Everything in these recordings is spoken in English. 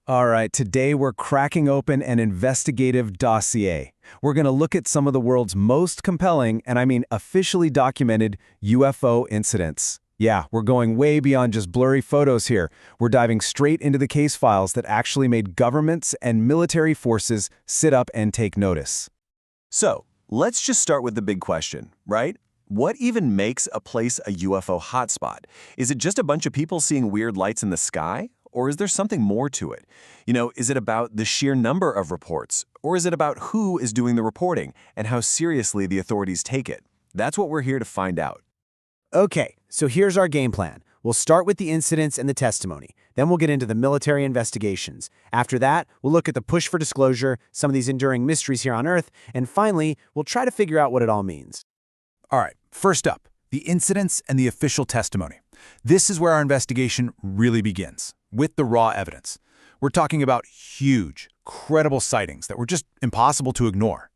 All right, today we're cracking open an investigative dossier. We're going to look at some of the world's most compelling, and I mean officially documented, UFO incidents. Yeah, we're going way beyond just blurry photos here. We're diving straight into the case files that actually made governments and military forces sit up and take notice. So, let's just start with the big question, right? What even makes a place a UFO hotspot? Is it just a bunch of people seeing weird lights in the sky? Or is there something more to it? Is it about the sheer number of reports? Or is it about who is doing the reporting and how seriously the authorities take it? That's what we're here to find out. Okay, so here's our game plan. We'll start with the incidents and the testimony. Then we'll get into the military investigations. After that, we'll look at the push for disclosure, some of these enduring mysteries here on Earth, and finally, we'll try to figure out what it all means. All right, first up, the incidents and the official testimony. This is where our investigation really begins, with the raw evidence. We're talking about huge, credible sightings that were just impossible to ignore.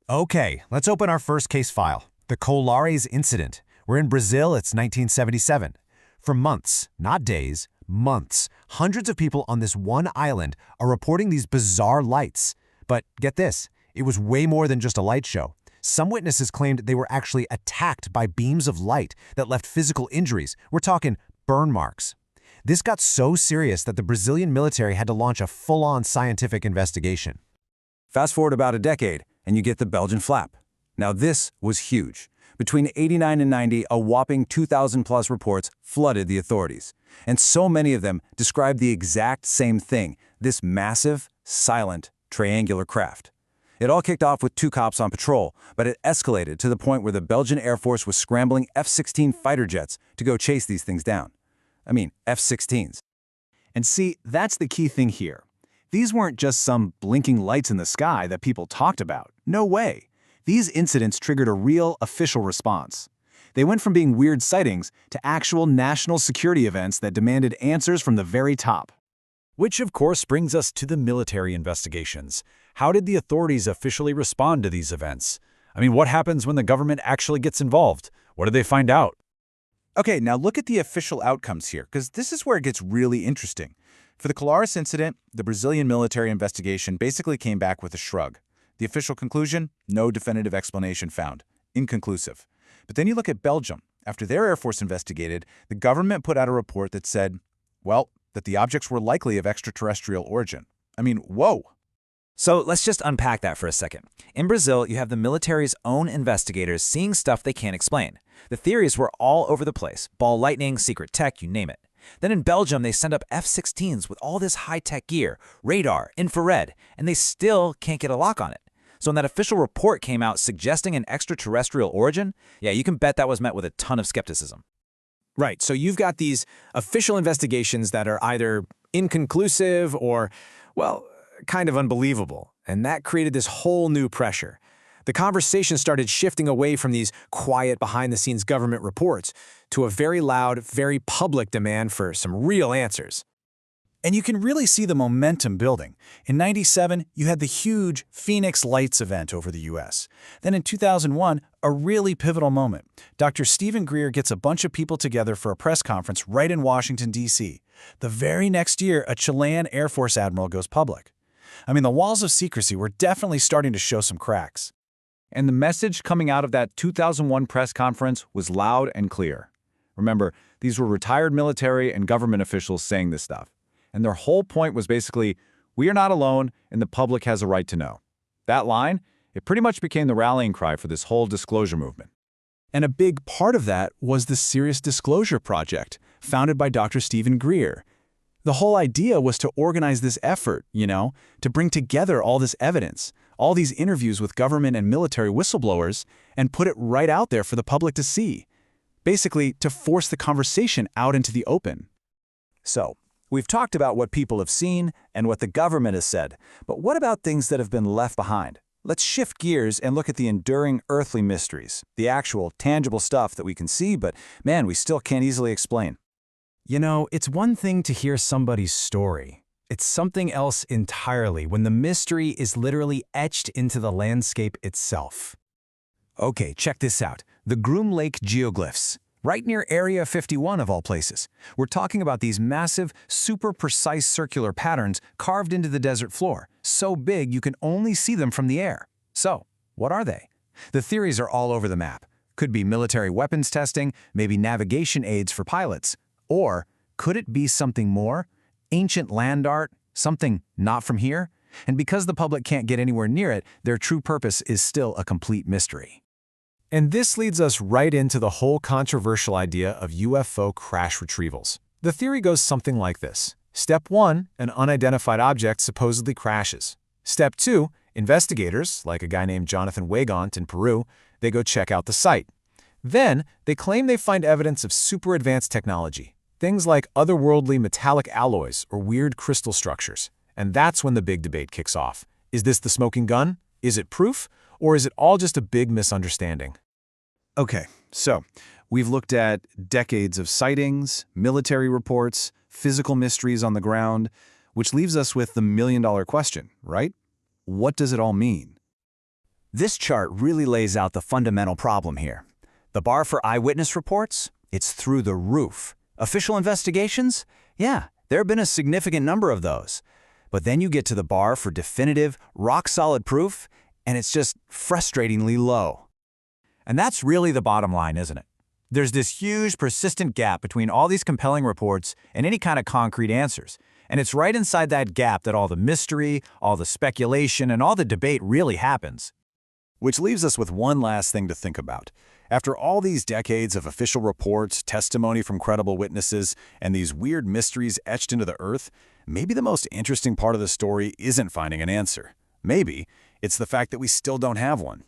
Okay, let's open our first case file, the Colares Incident. We're in Brazil, it's 1977. For months, not days, months, hundreds of people on this one island are reporting these bizarre lights. But get this, it was way more than just a light show. Some witnesses claimed they were actually attacked by beams of light that left physical injuries. We're talking burn marks. This got so serious that the Brazilian military had to launch a full-on scientific investigation. Fast forward about a decade, and you get the Belgian Flap. Now this was huge. Between 89 and 90, a whopping 2,000-plus reports flooded the authorities. And so many of them described the exact same thing, this massive, silent, triangular craft. It all kicked off with 2 cops on patrol, but it escalated to the point where the Belgian Air Force was scrambling F-16 fighter jets to go chase these things down. I mean, F-16s. And see, that's the key thing here. These weren't just some blinking lights in the sky that people talked about. No way. These incidents triggered a real official response. They went from being weird sightings to actual national security events that demanded answers from the very top. Which, of course, brings us to the military investigations. How did the authorities officially respond to these events? I mean, what happens when the government actually gets involved? What do they find out? Okay, now look at the official outcomes here, because this is where it gets really interesting. For the Colares Incident, the Brazilian military investigation basically came back with a shrug. The official conclusion? No definitive explanation found. Inconclusive. But then you look at Belgium. After their Air Force investigated, the government put out a report that said, well, that the objects were likely of extraterrestrial origin. I mean, whoa! So let's just unpack that for a second. In Brazil, you have the military's own investigators seeing stuff they can't explain. The theories were all over the place. Ball lightning, secret tech, you name it. Then in Belgium, they send up F-16s with all this high-tech gear, radar, infrared, and they still can't get a lock on it. So when that official report came out suggesting an extraterrestrial origin, yeah, you can bet that was met with a ton of skepticism. Right, so you've got these official investigations that are either inconclusive or, well, kind of unbelievable. And that created this whole new pressure. The conversation started shifting away from these quiet, behind-the-scenes government reports to a very loud, very public demand for some real answers. And you can really see the momentum building. In '97, you had the huge Phoenix Lights event over the U.S. Then in 2001, a really pivotal moment. Dr. Stephen Greer gets a bunch of people together for a press conference right in Washington, D.C. The very next year, a Chilean Air Force admiral goes public. I mean, the walls of secrecy were definitely starting to show some cracks. And the message coming out of that 2001 press conference was loud and clear. Remember, these were retired military and government officials saying this stuff. And their whole point was basically, we are not alone and the public has a right to know. That line, it pretty much became the rallying cry for this whole disclosure movement. And a big part of that was the Serious Disclosure Project, founded by Dr. Stephen Greer. The whole idea was to organize this effort, to bring together all this evidence, all these interviews with government and military whistleblowers, and put it right out there for the public to see. Basically, to force the conversation out into the open. So, we've talked about what people have seen and what the government has said, but what about things that have been left behind? Let's shift gears and look at the enduring earthly mysteries, the actual, tangible stuff that we can see, but man, we still can't easily explain. It's one thing to hear somebody's story. It's something else entirely when the mystery is literally etched into the landscape itself. Okay, check this out. The Groom Lake geoglyphs. right near Area 51 of all places. We're talking about these massive, super precise circular patterns carved into the desert floor, so big you can only see them from the air. So, what are they? The theories are all over the map. Could be military weapons testing, maybe navigation aids for pilots. Or could it be something more? Ancient land art? Something not from here? And because the public can't get anywhere near it, their true purpose is still a complete mystery. And this leads us right into the whole controversial idea of UFO crash retrievals. The theory goes something like this. Step 1, an unidentified object supposedly crashes. Step 2, investigators, like a guy named Jonathan Wegant in Peru, they go check out the site. Then, they claim they find evidence of super advanced technology, things like otherworldly metallic alloys or weird crystal structures. And that's when the big debate kicks off. Is this the smoking gun? Is it proof? Or is it all just a big misunderstanding? Okay, so we've looked at decades of sightings, military reports, physical mysteries on the ground, which leaves us with the million-dollar question, right? What does it all mean? This chart really lays out the fundamental problem here. The bar for eyewitness reports? It's through the roof. Official investigations? Yeah, there have been a significant number of those. But then you get to the bar for definitive, rock-solid proof, and it's just frustratingly low. And that's really the bottom line, isn't it? There's this huge, persistent gap between all these compelling reports and any kind of concrete answers. And it's right inside that gap that all the mystery, all the speculation, and all the debate really happens. Which leaves us with one last thing to think about. After all these decades of official reports, testimony from credible witnesses, and these weird mysteries etched into the earth, maybe the most interesting part of the story isn't finding an answer. Maybe it's the fact that we still don't have one.